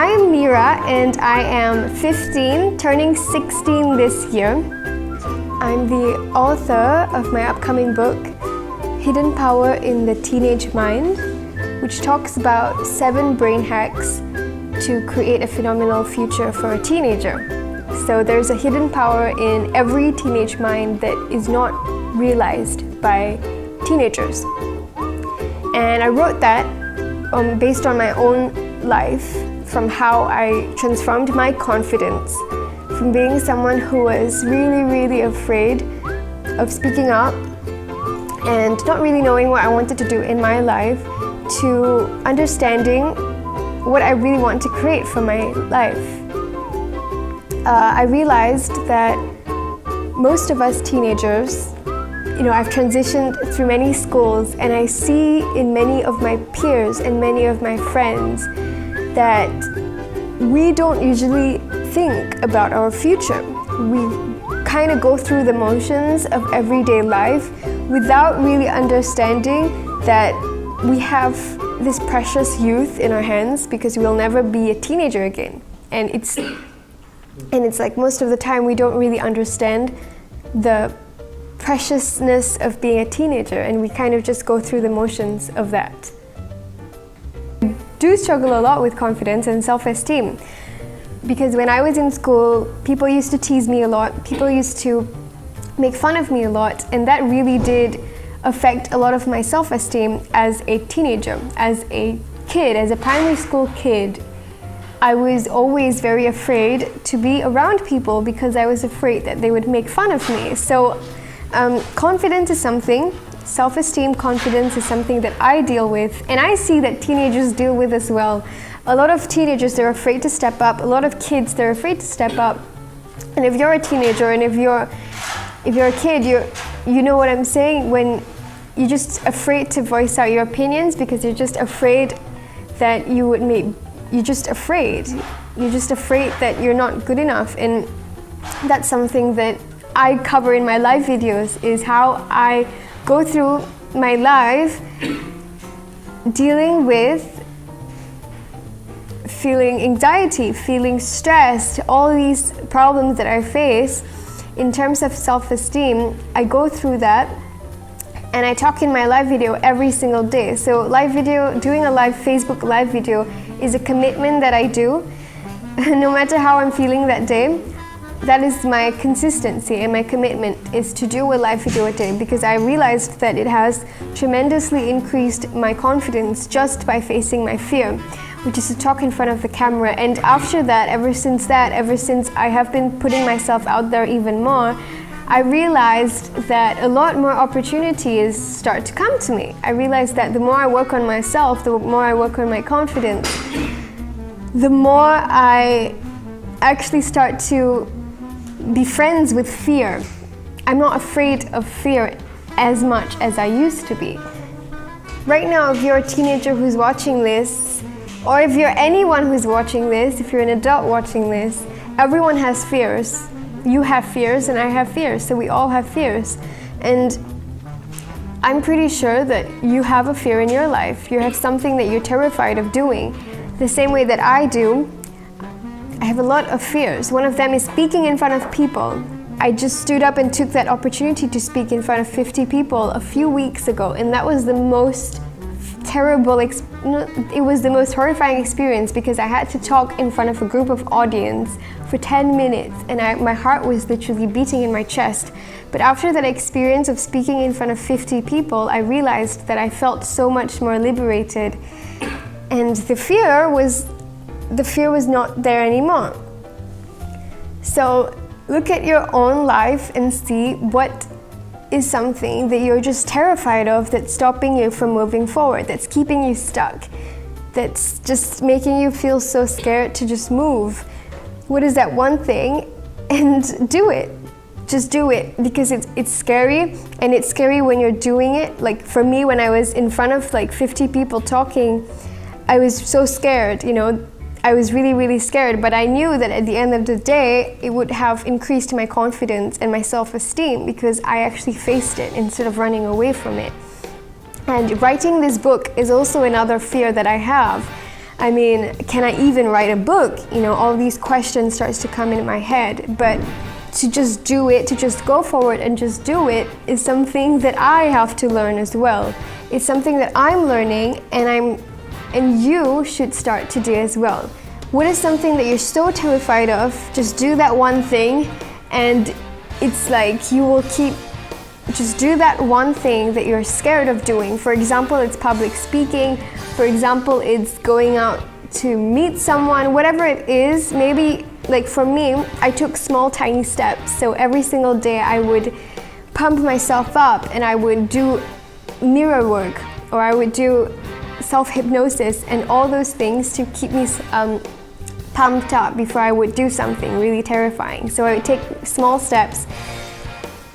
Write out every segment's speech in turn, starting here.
I'm Mirrah and I am 15, turning 16 this year. I'm the author of my upcoming book, Hidden Power in the Teenage Mind, which talks about 7 brain hacks to create a phenomenal future for a teenager. So there's a hidden power in every teenage mind that is not realized by teenagers. And I wrote that based on my own life, from how I transformed my confidence from being someone who was really afraid of speaking up and not really knowing what I wanted to do in my life, to understanding what I really want to create for my life. I realized that most of us teenagers, I've transitioned through many schools, and I see in many of my peers and many of my friends that we don't usually think about our future. We kind of go through the motions of everyday life without really understanding that we have this precious youth in our hands, because we'll never be a teenager again. And it's like most of the time we don't really understand the preciousness of being a teenager, and we kind of just go through the motions of that. I do struggle a lot with confidence and self-esteem, because when I was in school, people used to tease me a lot, people used to make fun of me a lot, and that really did affect a lot of my self-esteem as a teenager, as a kid, as a primary school kid. I was always very afraid to be around people because I was afraid that they would make fun of me. So confidence is something, self-esteem, confidence is something that I deal with, and I see that teenagers deal with as well. A lot of teenagers, they're afraid to step up. A lot of kids, they're afraid to step up. And if you're a teenager and if you're a kid, you know what I'm saying, when you're just afraid to voice out your opinions because you're just afraid that you're just afraid that you're not good enough. And that's something that I cover in my live videos, is how I go through my life dealing with feeling anxiety, feeling stressed, all these problems that I face in terms of self-esteem. I go through that, and I talk in my live video every single day. So doing a live Facebook live video is a commitment that I do. No matter how I'm feeling that day, that is my consistency, and my commitment is to do a live video a day, because I realized that it has tremendously increased my confidence just by facing my fear, which is to talk in front of the camera. And after that, ever since I have been putting myself out there even more, I realized that a lot more opportunities start to come to me. I realized that the more I work on myself, the more I work on my confidence, the more I actually start to be friends with fear. I'm not afraid of fear as much as I used to be. Right now, if you're a teenager who's watching this, or if you're anyone who's watching this, if you're an adult watching this, everyone has fears. You have fears and I have fears, so we all have fears. And I'm pretty sure that you have a fear in your life. You have something that you're terrified of doing. The same way that I do, I have a lot of fears. One of them is speaking in front of people. I just stood up and took that opportunity to speak in front of 50 people a few weeks ago, and that was the most it was the most horrifying experience, because I had to talk in front of a group of audience for 10 minutes, and my heart was literally beating in my chest. But after that experience of speaking in front of 50 people, I realized that I felt so much more liberated, and the fear was not there anymore. So look at your own life and see what is something that you're just terrified of, that's stopping you from moving forward, that's keeping you stuck, that's just making you feel so scared to just move. What is that one thing? And do it. Just do it, because it's scary, and it's scary when you're doing it. Like for me, when I was in front of like 50 people talking, I was so scared, I was really scared, but I knew that at the end of the day, it would have increased my confidence and my self-esteem, because I actually faced it instead of running away from it. And writing this book is also another fear that I have. I mean, can I even write a book? You know, all these questions starts to come in my head. But to just do it, to just go forward and just do it is something that I have to learn as well. It's something that I'm learning, and you should start to do as well. What is something that you're so terrified of? Just do that one thing, and it's like you will just do that one thing that you're scared of doing. For example, it's public speaking. For example, it's going out to meet someone, whatever it is. Maybe, like for me, I took small, tiny steps. So every single day I would pump myself up, and I would do mirror work, or I would do self-hypnosis and all those things to keep me pumped up before I would do something really terrifying. So I would take small steps,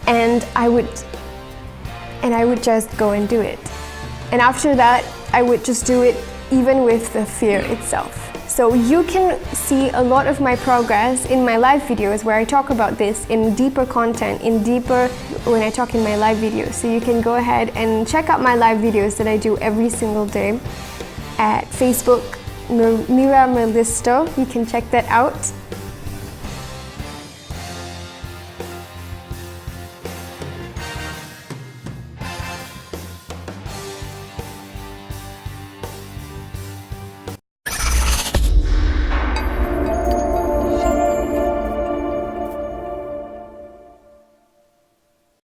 and I would just go and do it. And after that, I would just do it even with the fear itself. So you can see a lot of my progress in my live videos where I talk about this in deeper content, when I talk in my live videos. So you can go ahead and check out my live videos that I do every single day at Facebook, Mirrah Melisto. You can check that out.